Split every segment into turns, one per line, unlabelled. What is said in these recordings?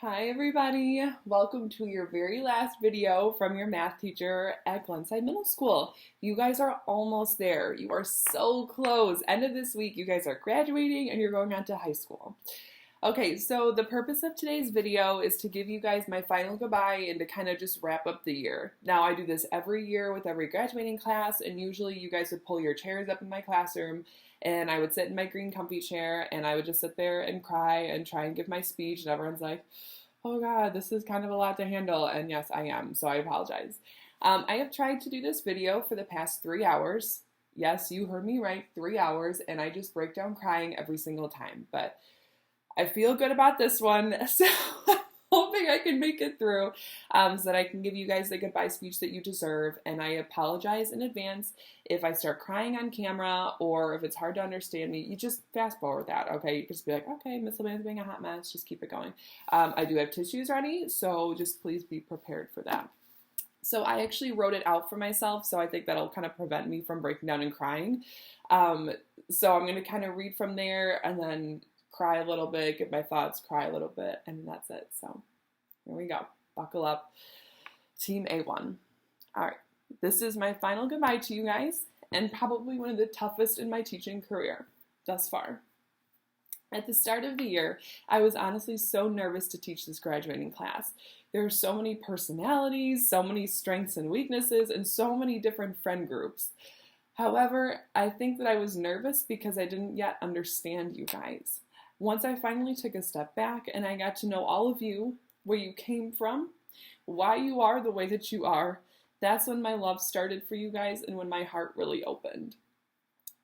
Hi everybody, welcome to your very last video from your math teacher at Glenside Middle School. You guys are almost there. You are so close. End of this week, you guys are graduating and you're going on to high school. Okay, so the purpose of today's video is to give you guys my final goodbye and to kind of just wrap up the year. Now I do this every year with every graduating class, and usually you guys would pull your chairs up in my classroom and I would sit in my green comfy chair and I would just sit there and cry and try and give my speech, and everyone's like, oh God, this is kind of a lot to handle. And yes, I am, so I apologize. I have tried to do this video for the past 3 hours. Yes, you heard me right, 3 hours, and I just break down crying every single time. But I feel good about this one, so I'm hoping I can make it through so that I can give you guys the goodbye speech that you deserve. And I apologize in advance if I start crying on camera or if it's hard to understand me. You just fast forward that, okay? You can just be like, okay, Miss Laban's being a hot mess, just keep it going. I do have tissues ready, so just please be prepared for that. So I actually wrote it out for myself, so I think that'll kind of prevent me from breaking down and crying. So I'm going to kind of read from there and then cry a little bit, get my thoughts, cry a little bit, and that's it. So here we go. Buckle up. Team A1. All right. This is my final goodbye to you guys, and probably one of the toughest in my teaching career thus far. At the start of the year, I was honestly so nervous to teach this graduating class. There are so many personalities, so many strengths and weaknesses, and so many different friend groups. However, I think that I was nervous because I didn't yet understand you guys. Once I finally took a step back and I got to know all of you, where you came from, why you are the way that you are, that's when my love started for you guys and when my heart really opened.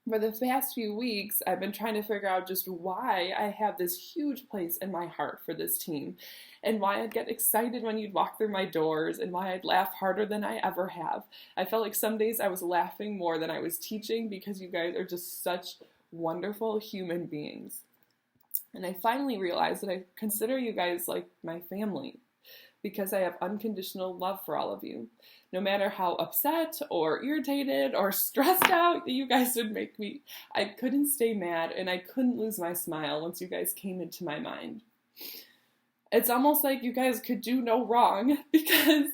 For the past few weeks, I've been trying to figure out just why I have this huge place in my heart for this team, and why I'd get excited when you'd walk through my doors, and why I'd laugh harder than I ever have. I felt like some days I was laughing more than I was teaching because you guys are just such wonderful human beings. And I finally realized that I consider you guys like my family because I have unconditional love for all of you. No matter how upset or irritated or stressed out that you guys would make me, I couldn't stay mad and I couldn't lose my smile once you guys came into my mind. It's almost like you guys could do no wrong because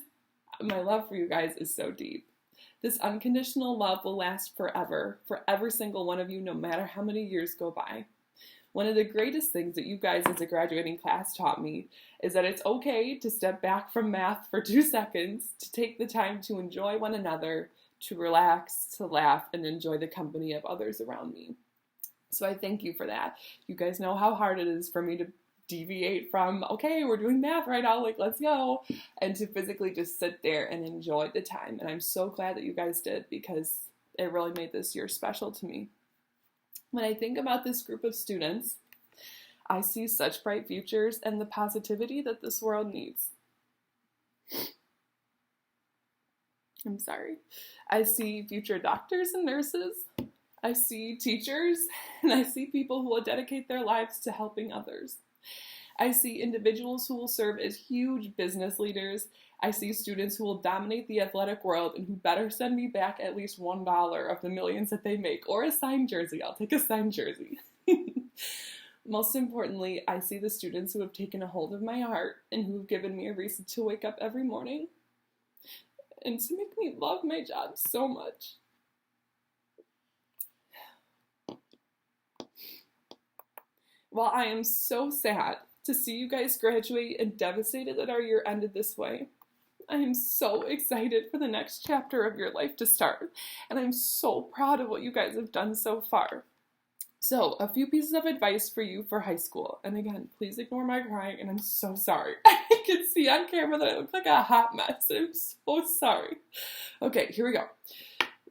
my love for you guys is so deep. This unconditional love will last forever, for every single one of you, no matter how many years go by. One of the greatest things that you guys as a graduating class taught me is that it's okay to step back from math for 2 seconds, to take the time to enjoy one another, to relax, to laugh, and enjoy the company of others around me. So I thank you for that. You guys know how hard it is for me to deviate from, okay, we're doing math right now, like let's go, and to physically just sit there and enjoy the time. And I'm so glad that you guys did because it really made this year special to me. When I think about this group of students, I see such bright futures and the positivity that this world needs. I'm sorry. I see future doctors and nurses. I see teachers, and I see people who will dedicate their lives to helping others. I see individuals who will serve as huge business leaders. I see students who will dominate the athletic world and who better send me back at least $1 of the millions that they make, or a signed jersey. I'll take a signed jersey. Most importantly, I see the students who have taken a hold of my heart and who have given me a reason to wake up every morning and to make me love my job so much. While I am so sad to see you guys graduate and devastated that our year ended this way, I am so excited for the next chapter of your life to start, and I'm so proud of what you guys have done so far. So, a few pieces of advice for you for high school. And again, please ignore my crying, and I'm so sorry. I can see on camera that I look like a hot mess. I'm so sorry. Okay, here we go.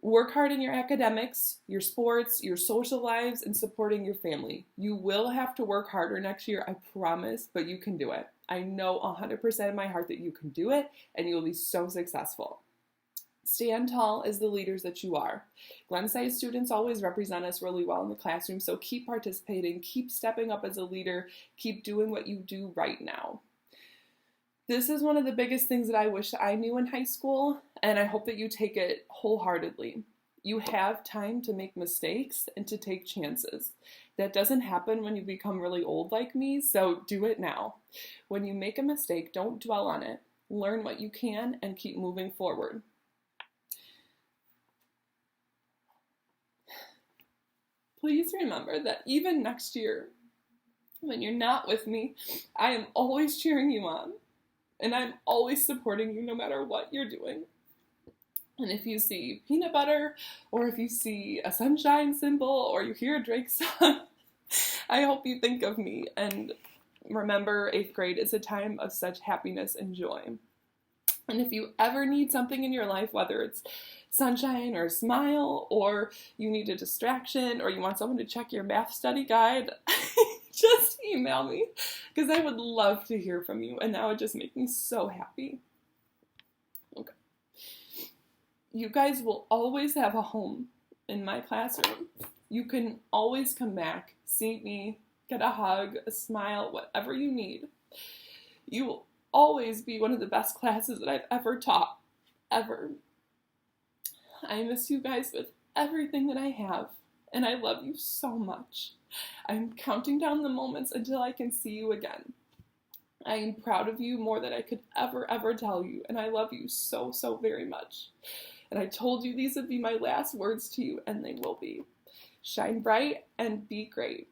Work hard in your academics, your sports, your social lives, and supporting your family. You will have to work harder next year, I promise, but you can do it. I know 100% in my heart that you can do it, and you will be so successful. Stand tall as the leaders that you are. Glenside students always represent us really well in the classroom, so keep participating, keep stepping up as a leader, keep doing what you do right now. This is one of the biggest things that I wish I knew in high school, and I hope that you take it wholeheartedly. You have time to make mistakes and to take chances. That doesn't happen when you become really old like me, so do it now. When you make a mistake, don't dwell on it. Learn what you can and keep moving forward. Please remember that even next year, when you're not with me, I am always cheering you on, and I'm always supporting you no matter what you're doing. And if you see peanut butter, or if you see a sunshine symbol, or you hear a Drake song, I hope you think of me and remember 8th grade is a time of such happiness and joy. And if you ever need something in your life, whether it's sunshine or a smile, or you need a distraction, or you want someone to check your math study guide, just email me, because I would love to hear from you, and that would just make me so happy. Okay. You guys will always have a home in my classroom. You can always come back, see me, get a hug, a smile, whatever you need. You will always be one of the best classes that I've ever taught, ever. I miss you guys with everything that I have, and I love you so much. I'm counting down the moments until I can see you again. I am proud of you more than I could ever tell you, and I love you so very much. And I told you these would be my last words to you, and they will be. Shine bright and be great.